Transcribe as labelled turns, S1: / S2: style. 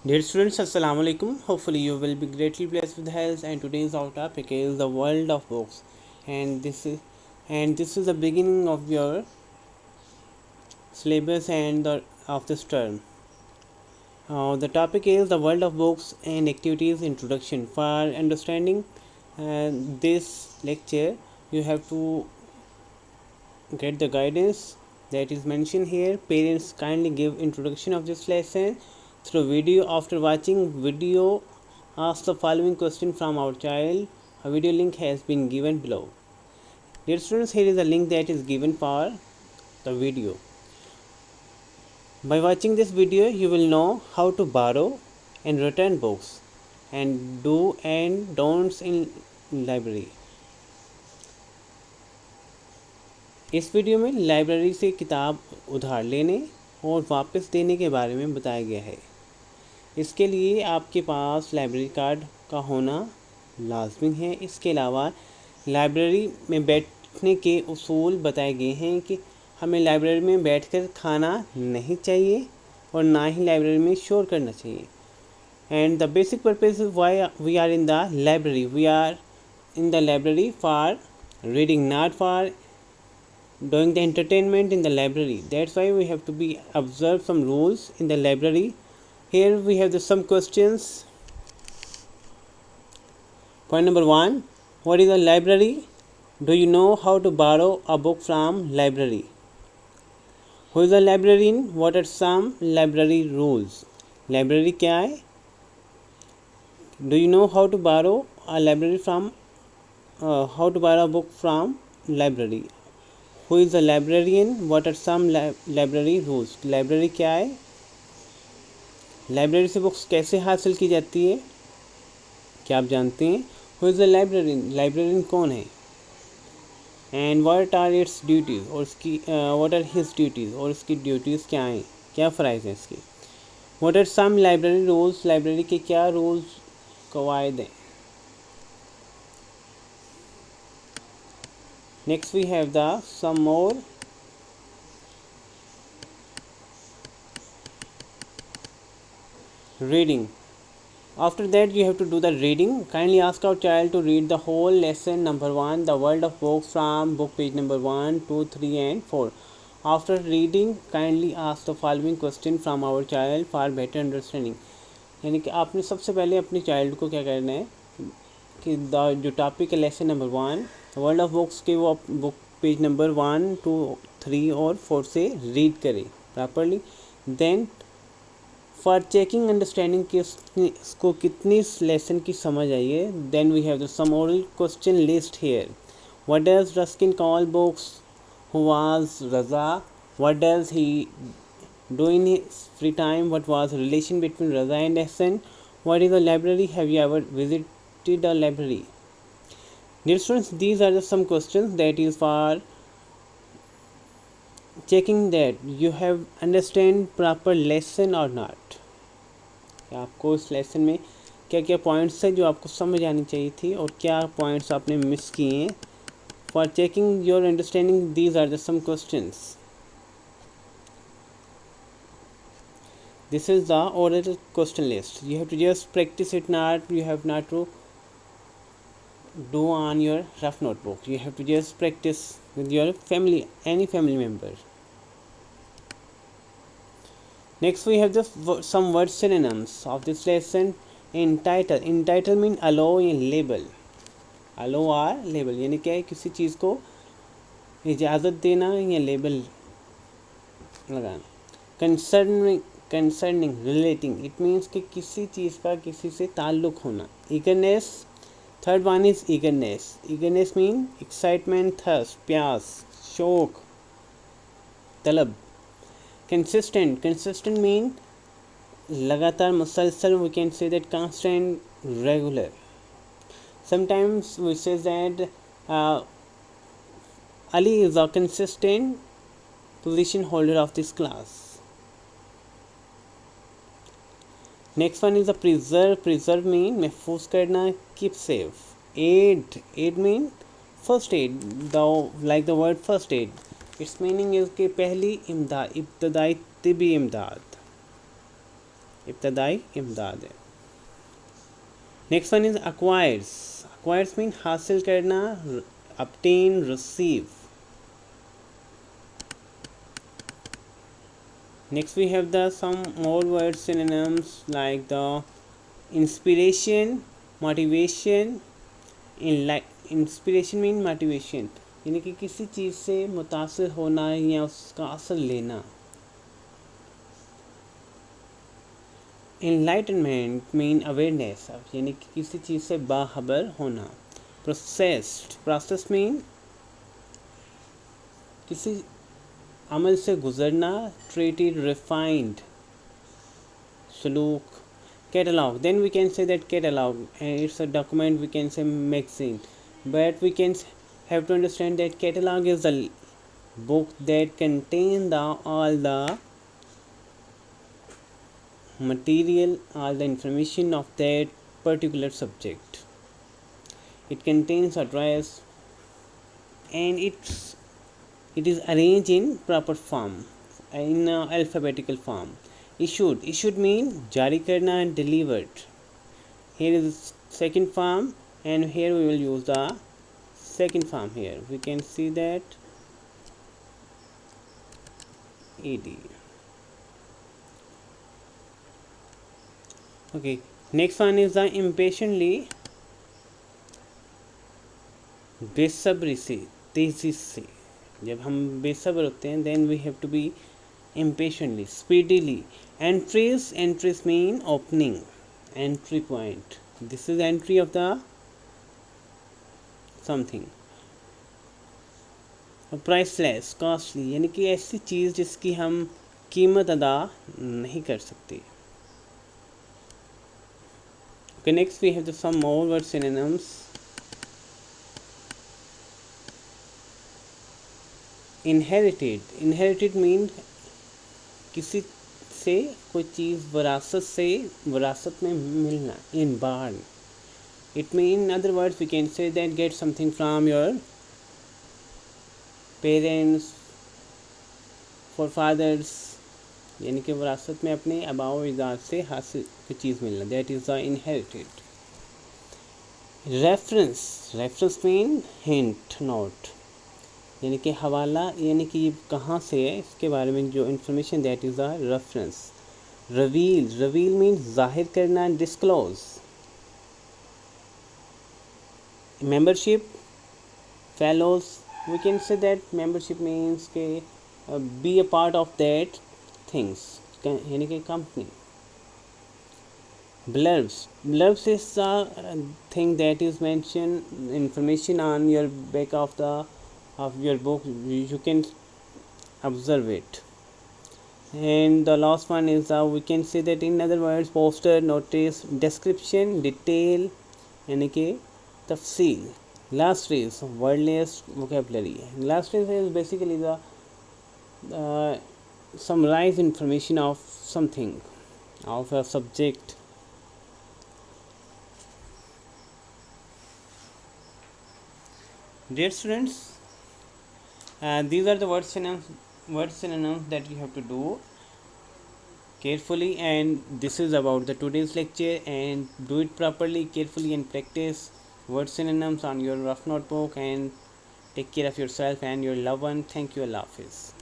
S1: Dear students, Assalamu alaikum. Hopefully you will be greatly blessed with health. And today's our topic is the world of books, and this is the beginning of your syllabus of this term. The topic is the world of books and activities introduction. For understanding this lecture, you have to get the guidance that is mentioned here. Parents kindly give introduction of this lesson through video. After watching video, ask the following question from our child. A video link has been given below. Dear students, here is a link that is given for the video. By watching this video, you will know how to borrow and return books and do and don'ts in library. इस video में library से किताब उधार लेने और वापस देने के बारे में बताया गया है। इसके लिए आपके पास लाइब्रेरी कार्ड का होना लाजमी है। इसके अलावा लाइब्रेरी में बैठने के उसूल बताए गए हैं कि हमें लाइब्रेरी में बैठकर खाना नहीं चाहिए और ना ही लाइब्रेरी में शोर करना चाहिए। And the basic purpose why we are in the library, we are in the library for reading, not for doing the entertainment in the library. That's why we have to be observe some rules in the library. Here we have some questions. Point number 1, what is a library? Do you know how to borrow a book from library? Who is a librarian? What are some library rules? Library क्या है? Do you know how to borrow a library from how to borrow a book from library? Who is a librarian? What are some library rules? Library क्या है? Library से books कैसे हासिल की जाती है, क्या आप जानते हैं? Who is a librarian? Librarian कौन है? And what are its duties? और इसकी what are his duties? और इसकी ड्यूटीज़ क्या हैं, क्या फ़राइज़ हैं इसके? What are some library rules? Library के क्या रूल्स कवायद हैं? Next we have some more reading. After that you have to do the reading. Kindly ask our child to read the whole lesson number 1, the world of books, from book page number 1, 2, 3 and 4. After reading, kindly ask the following question from our child for better understanding. यानी कि आपने सबसे पहले अपने child को क्या करना है कि जो टॉपिक है lesson number 1 world of books के, वो बुक पेज नंबर 1, 2, 3 और 4 से रीड करें properly. Then for checking understanding कि इसको कितनी लेसन की समझ आई है, then we have the some oral question list here. What does Ruskin call books? Who was Raza? What does he do in his free time? What was relation between Raza and Ehsan? What is a library? Have you ever visited a library? Dear students, these are just some questions that is for checking that you have understand proper lesson or not. आपको इस lesson में क्या क्या points है जो आपको समझ आनी चाहिए थी और क्या पॉइंट्स आपने मिस किए हैं. For checking your understanding, these are just some questions. This is the oral question list. You have to just practice it, not you have not to do on your rough notebook. You have to just practice with your family, any family member. Next we have some word synonyms of this lesson. Entitle. Entitle mean allow and label. Allow or label यानी क्या है, किसी चीज़ को इजाज़त देना या label लगाना. Concerning, relating, it means कि किसी चीज़ का किसी से ताल्लुक़ होना. Eagerness. Third one is eagerness. Eagerness mean excitement, thirst, प्यास, शौक, तलब. Consistent mean लगातार, मुसलसल. We can say that constant, regular. Sometimes we say that Ali is a consistent position holder of this class. Next one is a preserve. Preserve mean महफूज करना, keep safe. Aid mean first aid, like the word first aid. Its meaning is कि पहली इमदाद, इब्तदाई तिबी इमदाद. इब्तदाई इमदाद है। Next one is acquires. Acquires mean हासिल करना, obtain, receive. Next we have the some more word synonyms like the inspiration, motivation. Inspiration mean motivation, यानी कि किसी चीज़ से मुतासिर होना या उसका असर लेना। इनलाइटनमेंट मीन अवेयरनेस, यानी कि किसी चीज़ से बाखबर होना। प्रोसेस मीन किसी अमल से गुजरना। ट्रीटेड, रिफाइंड, सलूक। Catalog, then we can say that catalog, it's a document, we can say magazine, but we can have to understand that catalog is a book that contain all the material, all the information of that particular subject. It contains address and it is arranged in proper form, in alphabetical form. Issued mean जारी करना and delivered. Here is second form and here we will use the second form. Here we can see that ed. Okay, next one is the impatiently, बेसब्री से, तेजी से। जब हम बेसब्र होते हैं then we have to be impatiently, speedily. Entries mean opening, entry point. This is entry of the something. Priceless, costly, यानी कि ऐसी चीज़ जिसकी हम कीमत अदा नहीं कर सकते। Okay, next we have some more word synonyms. Inherited mean किसी से कोई चीज़ विरासत में मिलना। Inborn, it mean other words we can say that get something from your parents, forefathers, यानी कि विरासत में अपने आबाओ अजदाद से हासिल कोई चीज़ मिलना, that is the inherited. Reference mean hint, note, यानी कि हवाला, यानी कि ये कहाँ से है इसके बारे में जो information, that is the reference. Reveal mean जाहिर करना, disclose. Membership, fellows, we can say that membership means के be a part of that things, यानी कि company. Blurbs is the thing that is mentioned information on your back of your book. You can observe it. And the last one is we can say that in other words, poster, notice, description, detail, यानी कि तफसील. Last phrase, wordless vocabulary. Last phrase is basically the summarize information of something, of a subject. Dear students, these are the word synonyms that you have to do carefully, and this is about the today's lecture, and do it properly, carefully, and practice word synonyms on your rough notebook, and take care of yourself and your loved one. Thank you. Allah Hafiz.